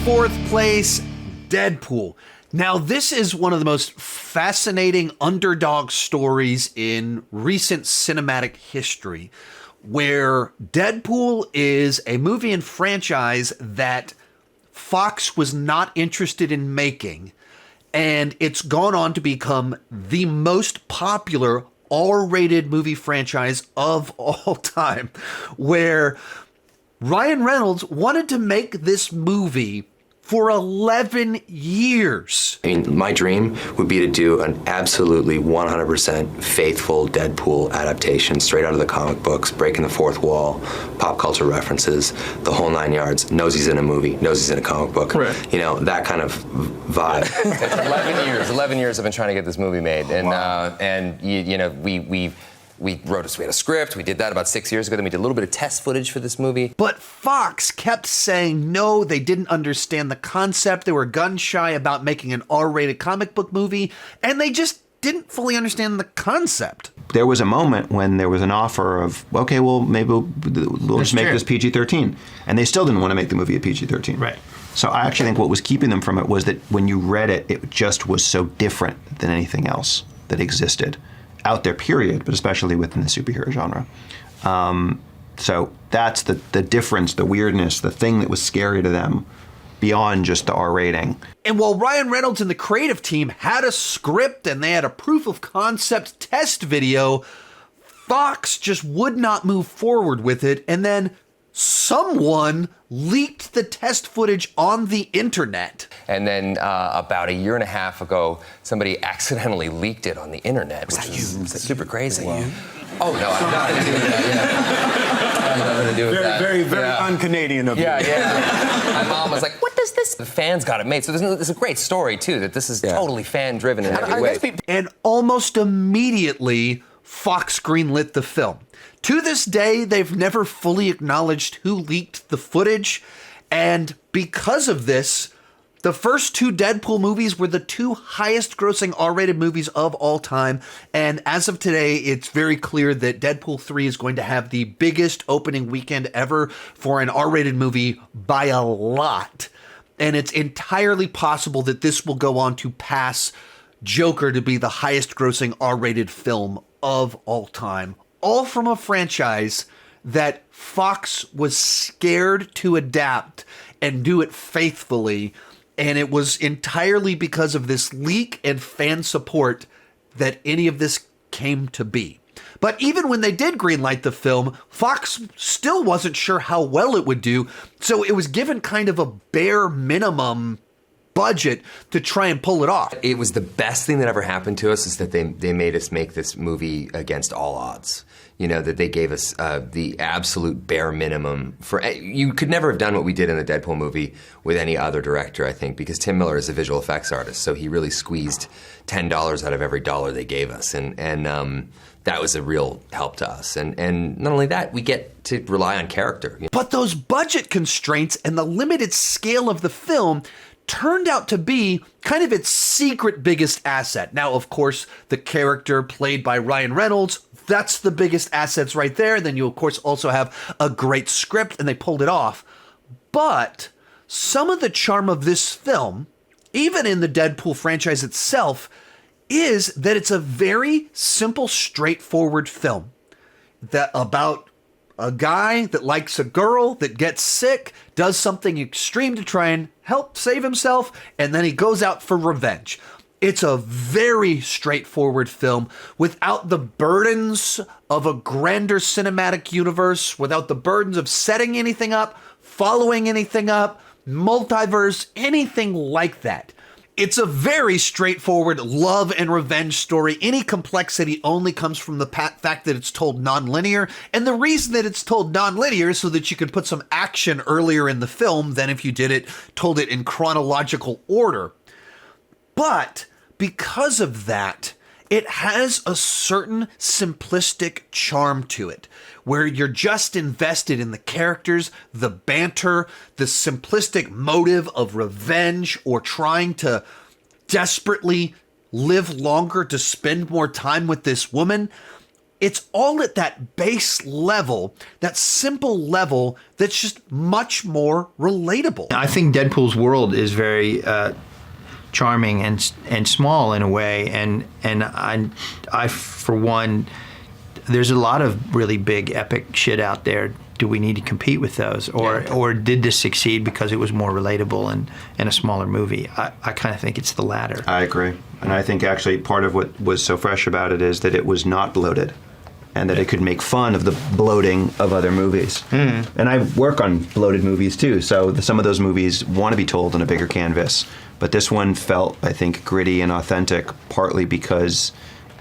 fourth place, Deadpool. Now, this is one of the most fascinating underdog stories in recent cinematic history, where Deadpool is a movie and franchise that Fox was not interested in making, and it's gone on to become the most popular R-rated movie franchise of all time, where Ryan Reynolds wanted to make this movie for 11 years. I mean, my dream would be to do an absolutely 100% faithful Deadpool adaptation, straight out of the comic books, breaking the fourth wall, pop culture references, the whole 9 yards, knows he's in a movie, knows he's in a comic book. Right. You know, that kind of vibe. It's 11 years. 11 years I've been trying to get this movie made. And, wow. We had a script, we did that about 6 years ago, then we did a little bit of test footage for this movie. But Fox kept saying no, they didn't understand the concept, they were gun shy about making an R-rated comic book movie, and they just didn't fully understand the concept. There was a moment when there was an offer of, okay, well, maybe we'll just make this PG-13. And they still didn't want to make the movie a PG-13. Right. So I actually think what was keeping them from it was that when you read it, it just was so different than anything else that existed out there, period, but especially within the superhero genre. So that's the difference, the weirdness, the thing that was scary to them beyond just the R rating. And while Ryan Reynolds and the creative team had a script and they had a proof of concept test video, Fox just would not move forward with it, and then someone leaked the test footage on the internet. And then about a year and a half ago, somebody accidentally leaked it on the internet, which is super crazy. Oh, no, I have nothing to do with that. Yeah. I have nothing to do with that. Very un-Canadian of you. Yeah. My mom was like, what does this? The fans got it made. So there's a great story, too, that this is totally fan-driven in every way. And almost immediately, Fox greenlit the film. To this day, they've never fully acknowledged who leaked the footage, and because of this, the first two Deadpool movies were the two highest grossing R-rated movies of all time, and as of today, it's very clear that Deadpool 3 is going to have the biggest opening weekend ever for an R-rated movie by a lot, and it's entirely possible that this will go on to pass Joker to be the highest grossing R-rated film of all time. All from a franchise that Fox was scared to adapt and do it faithfully, and it was entirely because of this leak and fan support that any of this came to be. But even when they did greenlight the film, Fox still wasn't sure how well it would do, so it was given kind of a bare minimum budget to try and pull it off. It was the best thing that ever happened to us is that they made us make this movie against all odds. You know, that they gave us the absolute bare minimum. You could never have done what we did in the Deadpool movie with any other director, I think, because Tim Miller is a visual effects artist, so he really squeezed $10 out of every dollar they gave us, and that was a real help to us. And not only that, we get to rely on character. You know? But those budget constraints and the limited scale of the film turned out to be kind of its secret biggest asset. Now, of course, the character played by Ryan Reynolds, that's the biggest assets right there. Then you, of course, also have a great script, and they pulled it off. But some of the charm of this film, even in the Deadpool franchise itself, is that it's a very simple, straightforward film that about a guy that likes a girl that gets sick, does something extreme to try and help save himself, and then he goes out for revenge. It's a very straightforward film without the burdens of a grander cinematic universe, without the burdens of setting anything up, following anything up, multiverse, anything like that. It's a very straightforward love and revenge story. Any complexity only comes from the fact that it's told non-linear. And the reason that it's told non-linear is so that you can put some action earlier in the film than if you told it in chronological order. But because of that, it has a certain simplistic charm to it, where you're just invested in the characters, the banter, the simplistic motive of revenge or trying to desperately live longer to spend more time with this woman. it's all at that base level, that simple level that's just much more relatable. I think Deadpool's world is very charming and small in a way, and I for one, there's a lot of really big epic shit out there. Do we need to compete with those, or did this succeed because it was more relatable and a smaller movie? I kind of think it's the latter. I agree, and I think actually part of what was so fresh about it is that it was not bloated, and that it could make fun of the bloating of other movies. And I work on bloated movies too, so some of those movies want to be told on a bigger canvas, but this one felt, I think, gritty and authentic, partly because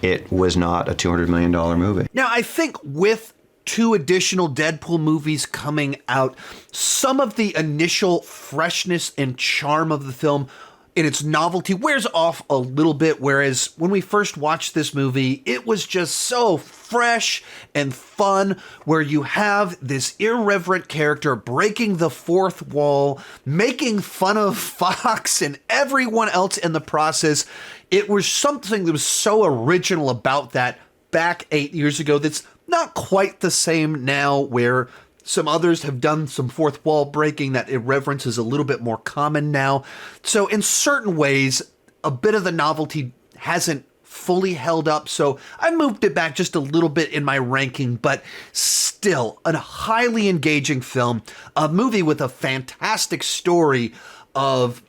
it was not a $200 million movie. Now, I think with 2 additional Deadpool movies coming out, some of the initial freshness and charm of the film and its novelty wears off a little bit, whereas when we first watched this movie, it was just so fresh and fun, where you have this irreverent character breaking the fourth wall, making fun of Fox and everyone else in the process. It was something that was so original about that back 8 years ago that's not quite the same now, where some others have done some fourth wall breaking. That irreverence is a little bit more common now. So in certain ways, a bit of the novelty hasn't fully held up. So I moved it back just a little bit in my ranking, but still a highly engaging film, a movie with a fantastic story of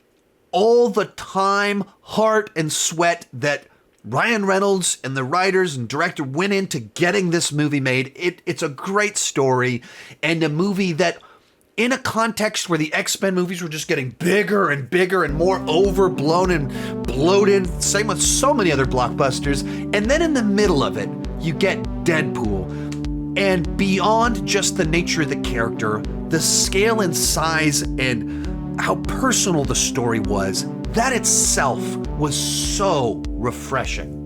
all the time, heart, and sweat that Ryan Reynolds and the writers and director went into getting this movie made. It's a great story, and a movie that, in a context where the X-Men movies were just getting bigger and bigger and more overblown and bloated, same with so many other blockbusters, and then in the middle of it, you get Deadpool. And beyond just the nature of the character, the scale and size and how personal the story was, that itself was so refreshing.